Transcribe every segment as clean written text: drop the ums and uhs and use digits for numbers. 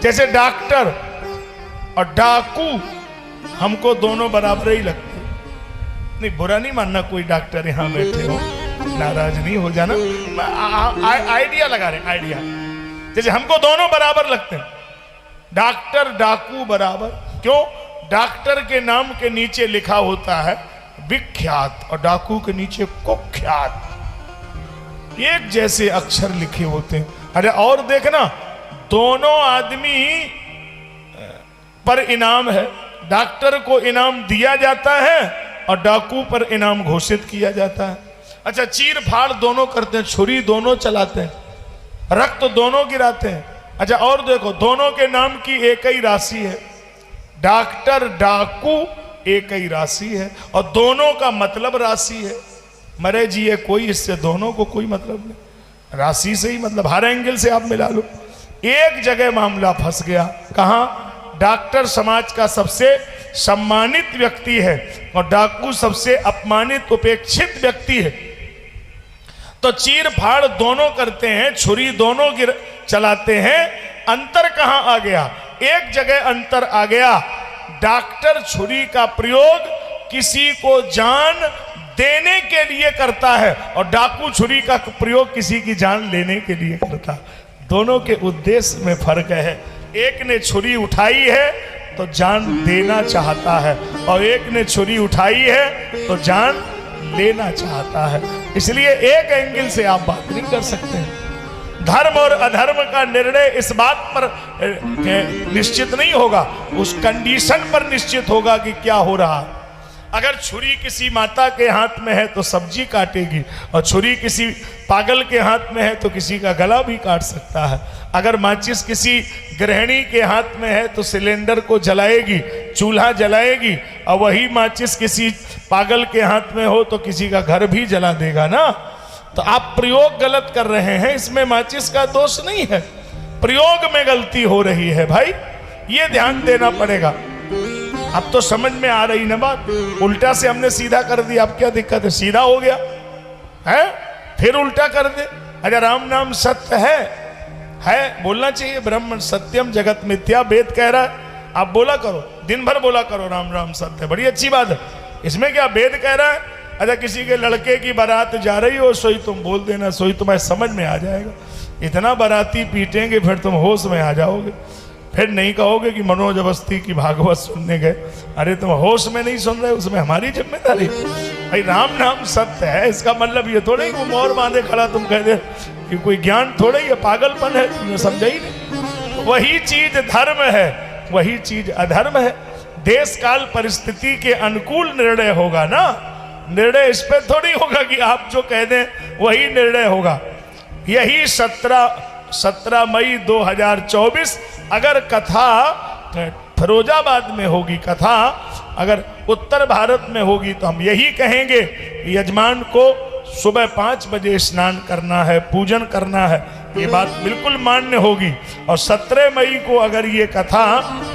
जैसे डॉक्टर और डाकू हमको दोनों बराबर ही लगते हैं। नहीं, बुरा नहीं मानना कोई डॉक्टर यहाँ बैठे हो, नाराज नहीं हो जाना। आइडिया लगा रहे, आइडिया। जैसे हमको दोनों बराबर लगते हैं, डॉक्टर डाकू बराबर। क्यों? डॉक्टर के नाम के नीचे लिखा होता है विख्यात और डाकू के नीचे कुख्यात, एक जैसे अक्षर लिखे होते हैं। अरे और देखना, दोनों आदमी पर इनाम है। डॉक्टर को इनाम दिया जाता है और डाकू पर इनाम घोषित किया जाता है। अच्छा, चीर फाड़ दोनों करते हैं, छुरी दोनों चलाते हैं, रक्त दोनों गिराते हैं। अच्छा और देखो, दोनों के नाम की एक ही राशि है, डॉक्टर डाकू एक ही राशि है और दोनों का मतलब राशि है। मरे जिए कोई, इससे दोनों को कोई मतलब नहीं, राशि से ही मतलब। हर एंगल से आप मिला लो। एक जगह मामला फंस गया, कहां? डॉक्टर समाज का सबसे सम्मानित व्यक्ति है और डाकू सबसे अपमानित उपेक्षित व्यक्ति है। तो चीर फाड़ दोनों करते हैं, छुरी दोनों चलाते हैं। अंतर कहां आ गया? एक जगह अंतर आ गया, डॉक्टर छुरी का प्रयोग किसी को जान देने के लिए करता है और डाकू छुरी का प्रयोग किसी की जान लेने के लिए करता है। दोनों के उद्देश्य में फर्क है। एक ने छुरी उठाई है तो जान देना चाहता है और एक ने छुरी उठाई है तो जान लेना चाहता है। इसलिए एक एंगल से आप बात नहीं कर सकते। धर्म और अधर्म का निर्णय इस बात पर निश्चित नहीं होगा, उस कंडीशन पर निश्चित होगा कि क्या हो रहा है। अगर छुरी किसी माता के हाथ में है तो सब्जी काटेगी और छुरी किसी पागल के हाथ में है तो किसी का गला भी काट सकता है। अगर माचिस किसी गृहिणी के हाथ में है तो सिलेंडर को जलाएगी, चूल्हा जलाएगी, और वही माचिस किसी पागल के हाथ में हो तो किसी का घर भी जला देगा ना। तो आप प्रयोग गलत कर रहे हैं, इसमें माचिस का दोष नहीं है, प्रयोग में गलती हो रही है भाई, ये ध्यान देना पड़ेगा। अब तो समझ में आ रही ना बात। उल्टा से हमने सीधा कर दिया, अब क्या दिक्कत है? सीधा हो गया है, फिर उल्टा कर दे। अरे राम नाम सत्य है, बोलना चाहिए। ब्रह्म सत्यम जगत मिथ्या, वेद कह रहा है, आप बोला करो, दिन भर बोला करो राम राम सत्य, बड़ी अच्छी बात है। इसमें क्या वेद कह रहा है? अच्छा, किसी के लड़के की बारात जा रही हो, सोई तुम बोल देना, सोई तुम्हें समझ में आ जाएगा। इतना बाराती पीटेंगे फिर तुम होश में आ जाओगे, फिर नहीं कहोगे कि मनोज अवस्थी की भागवत सुनने गए। अरे तुम होश में नहीं सुन रहे, उसमें हमारी जिम्मेदारी। भाई राम नाम सत्य है, इसका मतलब ये थोड़ा ही वो मोर बांधे खड़ा तुम कह दे कि कोई ज्ञान थोड़ा ही पागलपन है, तुमने समझा ही नहीं। वही चीज धर्म है, वही चीज अधर्म है। देश काल परिस्थिति के अनुकूल निर्णय होगा ना, निर्णय इस पे थोड़ी होगा कि आप जो कह दें वही निर्णय होगा। यही 17 मई 2024 अगर कथा फिरोजाबाद में होगी, कथा अगर उत्तर भारत में होगी, तो हम यही कहेंगे यजमान को सुबह 5 बजे स्नान करना है, पूजन करना है, ये बात बिल्कुल मान्य होगी। और 17 मई को अगर ये कथा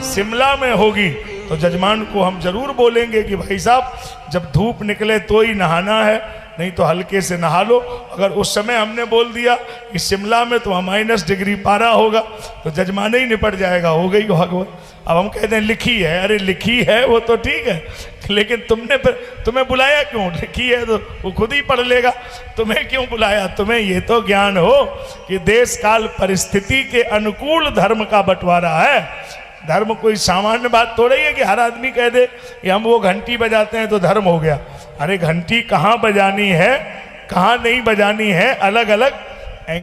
शिमला में होगी तो जजमान को हम जरूर बोलेंगे कि भाई साहब जब धूप निकले तो ही नहाना है, नहीं तो हल्के से नहा लो। अगर उस समय हमने बोल दिया कि शिमला में तो -डिग्री पारा होगा तो जजमान ही निपट जाएगा, हो गई भगवत। अब हम कहते हैं लिखी है, अरे लिखी है वो तो ठीक है, लेकिन तुमने फिर तुम्हें बुलाया क्यों? लिखी है तो वो खुद ही पढ़ लेगा, तुम्हें क्यों बुलाया? तुम्हें ये तो ज्ञान हो कि देश काल परिस्थिति के अनुकूल धर्म का बंटवारा है। धर्म कोई सामान्य बात थोड़ी है कि हर आदमी कह दे कि हम वो घंटी बजाते हैं तो धर्म हो गया। अरे घंटी कहाँ बजानी है, कहाँ नहीं बजानी है, अलग अलग